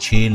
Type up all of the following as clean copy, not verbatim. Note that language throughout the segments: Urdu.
6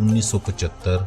1975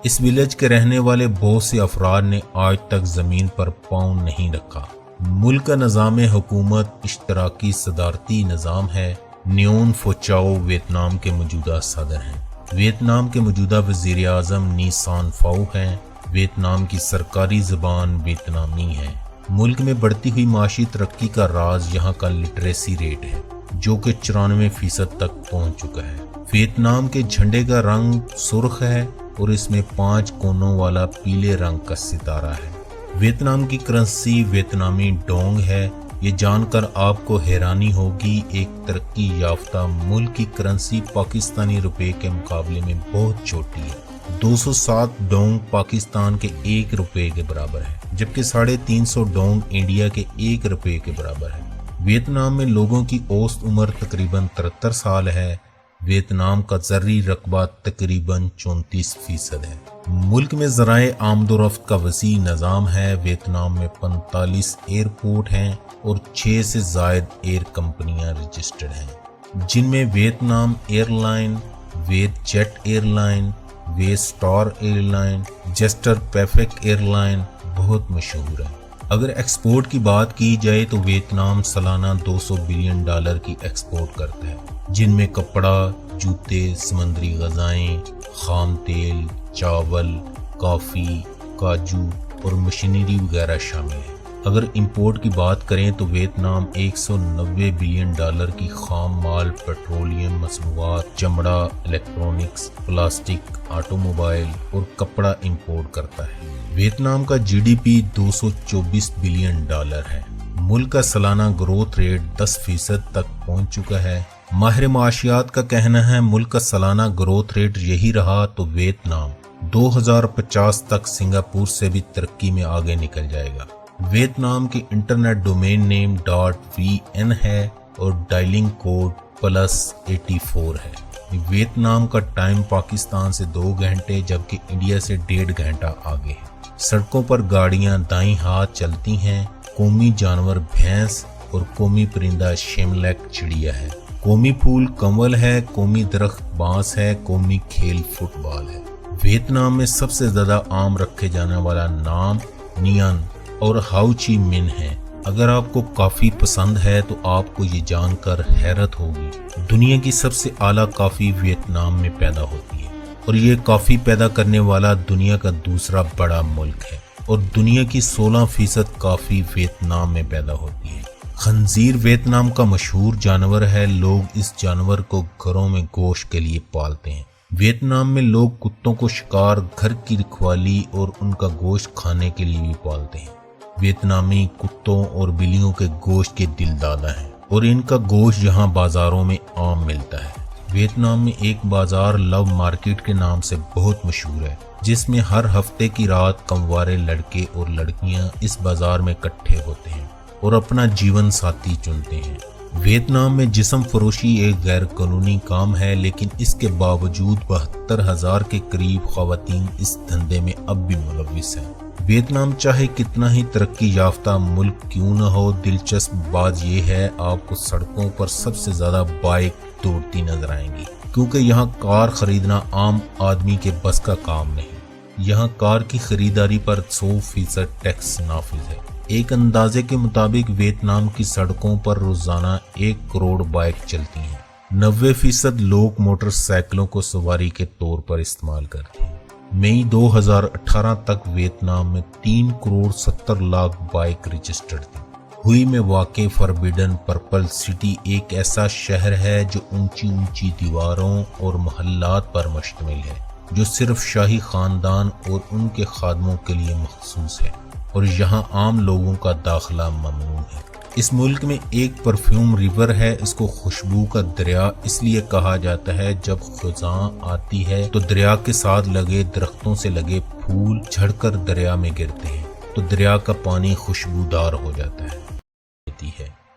اس ولیج کے رہنے والے بہت سے افراد نے آج تک زمین پر پاؤں نہیں رکھا۔ ملک کا نظام حکومت اشتراکی صدارتی نظام ہے۔ نیون فو چاؤ ویتنام کے موجودہ صدر ہیں۔ ویتنام کے موجودہ وزیر اعظم نی سان فاؤ ہیں۔ ویتنام کی سرکاری زبان ویتنامی ہے۔ ملک میں بڑھتی ہوئی معاشی ترقی کا راز یہاں کا لٹریسی ریٹ ہے، جو کہ 94% تک پہنچ چکا ہے۔ ویتنام کے جھنڈے کا رنگ سرخ ہے اور اس میں 5 کونوں والا پیلے رنگ کا ستارہ ہے۔ ویتنام کی کرنسی ویتنامی ڈونگ ہے۔ یہ جان کر آپ کو حیرانی ہوگی، ایک ترقی یافتہ ملک کی کرنسی پاکستانی روپے کے مقابلے میں بہت چھوٹی ہے۔ 207 ڈونگ پاکستان کے 1 روپے کے برابر ہے، جبکہ 350 ڈونگ انڈیا کے 1 روپے کے برابر ہے۔ ویتنام میں لوگوں کی اوسط عمر تقریباً 73 سال ہے۔ ویتنام کا زرعی رقبہ تقریباً 34% ہے۔ ملک میں ذرائع آمد و رفت کا وسیع نظام ہے۔ ویتنام میں 45 ایئرپورٹ ہیں اور 6 سے زائد ایئر کمپنیاں رجسٹرڈ ہیں، جن میں Vietnam airline, Viet Jet airline, Viet Star airline, Jetstar Pacific airline بہت مشہور ہے۔ اگر ایکسپورٹ کی بات کی جائے تو ویتنام سالانہ $200 بلین کی ایکسپورٹ کرتا ہے، جن میں کپڑا، جوتے، سمندری غذائیں، خام تیل، چاول، کافی، کاجو اور مشینری وغیرہ شامل ہیں۔ اگر امپورٹ کی بات کریں تو ویتنام $190 بلین کی خام مال، پیٹرولیم مصنوعات، چمڑا، الیکٹرانکس، پلاسٹک، آٹو موبائل اور کپڑا امپورٹ کرتا ہے۔ ویتنام کا GDP $224 بلین ہے۔ ملک کا سالانہ گروتھ ریٹ 10% تک پہنچ چکا ہے۔ ماہر معاشیات کا کہنا ہے ملک کا سالانہ گروتھ ریٹ یہی رہا تو ویتنام 2050 تک سنگاپور سے بھی ترقی میں آگے نکل جائے گا۔ ویتنام کی انٹرنیٹ ڈومین نیم .vn ہے اور ڈائلنگ کوڈ +84 ہے۔ ویتنام کا ٹائم پاکستان سے 2 گھنٹے جبکہ انڈیا سے 1.5 گھنٹہ آگے ہے۔ سڑکوں پر گاڑیاں دائیں ہاتھ چلتی ہیں۔ قومی جانور بھینس اور قومی پرندہ شیملیک چڑیا ہے۔ قومی پھول کنول ہے۔ قومی درخت بانس ہے۔ قومی کھیل فٹ بال ہے۔ ویتنام میں سب سے زیادہ عام رکھے جانے والا نام نیان اور ہاؤ چی من ہے۔ اگر آپ کو کافی پسند ہے تو آپ کو یہ جان کر حیرت ہوگی، دنیا کی سب سے اعلیٰ کافی ویتنام میں پیدا ہوتی ہے اور یہ کافی پیدا کرنے والا دنیا کا دوسرا بڑا ملک ہے، اور دنیا کی 16% کافی ویتنام میں پیدا ہوتی ہے۔ خنزیر ویتنام کا مشہور جانور ہے۔ لوگ اس جانور کو گھروں میں گوشت کے لیے پالتے ہیں۔ ویتنام میں لوگ کتوں کو شکار، گھر کی رکھوالی اور ان کا گوشت کھانے کے لیے بھی پالتے ہیں۔ ویتنامی کتوں اور بلیوں کے گوشت کے دلدادہ ہیں اور ان کا گوشت یہاں بازاروں میں عام ملتا ہے۔ ویتنام میں ایک بازار لو مارکیٹ کے نام سے بہت مشہور ہے، جس میں ہر ہفتے کی رات کموارے لڑکے اور لڑکیاں اس بازار میں اکٹھے ہوتے ہیں اور اپنا جیون ساتھی چنتے ہیں۔ ویتنام میں جسم فروشی ایک غیر قانونی کام ہے، لیکن اس کے باوجود 72,000 کے قریب خواتین اس دھندے میں اب بھی ملوث ہیں۔ ویتنام چاہے کتنا ہی ترقی یافتہ ملک کیوں نہ ہو، دلچسپ بات یہ ہے آپ کو سڑکوں پر سب سے زیادہ بائک دوڑتی نظر آئیں گی، کیونکہ یہاں کار خریدنا عام آدمی کے بس کا کام نہیں۔ یہاں کار کی خریداری پر 100% ٹیکس نافذ ہے۔ ایک اندازے کے مطابق ویتنام کی سڑکوں پر روزانہ 1 کروڑ بائک چلتی ہیں۔ 90% لوگ موٹر سائیکلوں کو سواری کے طور پر استعمال کرتے ہیں۔ مئی 2018 تک ویتنام میں 3 کروڑ 70 لاکھ بائک رجسٹرڈ تھی۔ ہوئی میں واقع فاربیڈن پرپل سٹی ایک ایسا شہر ہے جو اونچی اونچی دیواروں اور محلات پر مشتمل ہے، جو صرف شاہی خاندان اور ان کے خادموں کے لیے مخصوص ہے، اور یہاں عام لوگوں کا داخلہ ممنوع ہے۔ اس ملک میں ایک پرفیوم ریور ہے۔ اس کو خوشبو کا دریا اس لیے کہا جاتا ہے جب خزاں آتی ہے تو دریا کے ساتھ لگے درختوں سے لگے پھول جھڑ کر دریا میں گرتے ہیں تو دریا کا پانی خوشبودار ہو جاتا ہے۔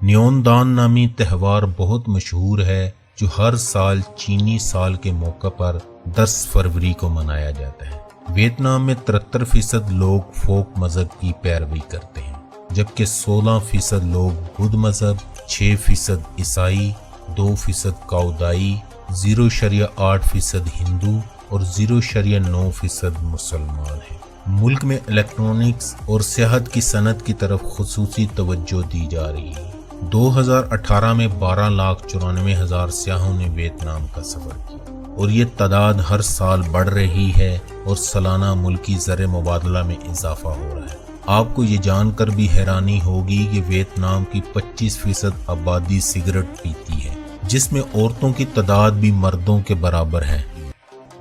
نیون دان نامی تہوار بہت مشہور ہے جو ہر سال چینی سال کے موقع پر 10 فروری کو منایا جاتا ہے۔ ویتنام میں 73% لوگ فوک مذہب کی پیروی کرتے ہیں، جبکہ 16% لوگ بدھ مذہب، 6% عیسائی، 2% کاؤدائی، 0.8% ہندو اور 0.9% مسلمان ہیں۔ ملک میں الیکٹرونکس اور صحت کی صنعت کی طرف خصوصی توجہ دی جا رہی ہے۔ 2018 میں 12,94,000 سیاحوں نے ویتنام کا سفر کیا اور یہ تعداد ہر سال بڑھ رہی ہے اور سالانہ ملکی زر مبادلہ میں اضافہ ہو رہا ہے۔ آپ کو یہ جان کر بھی حیرانی ہوگی کہ ویتنام کی 25% آبادی سگریٹ پیتی ہے، جس میں عورتوں کی تعداد بھی مردوں کے برابر ہے۔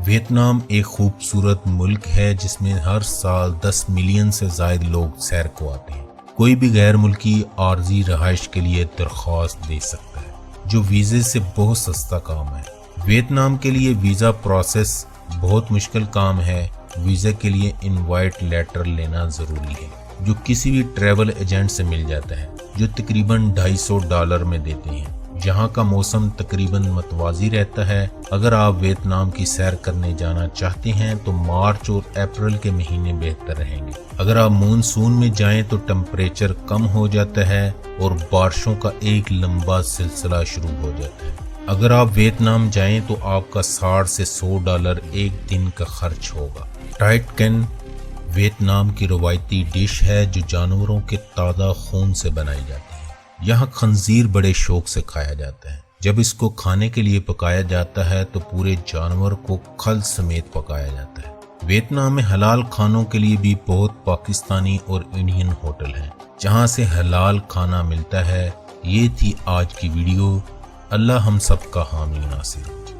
ویتنام ایک خوبصورت ملک ہے جس میں ہر سال 10 ملین سے زائد لوگ سیر کو آتے ہیں۔ کوئی بھی غیر ملکی عارضی رہائش کے لیے درخواست دے سکتا ہے، جو ویزے سے بہت سستا کام ہے۔ ویتنام کے لیے ویزا پروسیس بہت مشکل کام ہے۔ ویزا کے لیے انوائٹ لیٹر لینا ضروری ہے، جو کسی بھی ٹریول ایجنٹ سے مل جاتا ہے، جو تقریباً $250 میں دیتے ہیں۔ یہاں کا موسم تقریباً متوازی رہتا ہے۔ اگر آپ ویتنام کی سیر کرنے جانا چاہتے ہیں تو مارچ اور اپریل کے مہینے بہتر رہیں گے۔ اگر آپ مونسون میں جائیں تو ٹمپریچر کم ہو جاتا ہے اور بارشوں کا ایک لمبا سلسلہ شروع ہو جاتا ہے۔ اگر آپ ویتنام جائیں تو آپ کا $60 سے $100 ایک دن کا خرچ ہوگا۔ ٹائٹ کین ویتنام کی روایتی ڈش ہے جو جانوروں کے تازہ خون سے بنائی جاتی ہے۔ یہاں خنزیر بڑے شوق سے کھایا جاتا ہے۔ جب اس کو کھانے کے لیے پکایا جاتا ہے تو پورے جانور کو کھل سمیت پکایا جاتا ہے۔ ویتنام میں حلال کھانوں کے لیے بھی بہت پاکستانی اور انڈین ہوٹل ہیں جہاں سے حلال کھانا ملتا ہے۔ یہ تھی آج کی ویڈیو۔ اللہ ہم سب کا حامی ناصر۔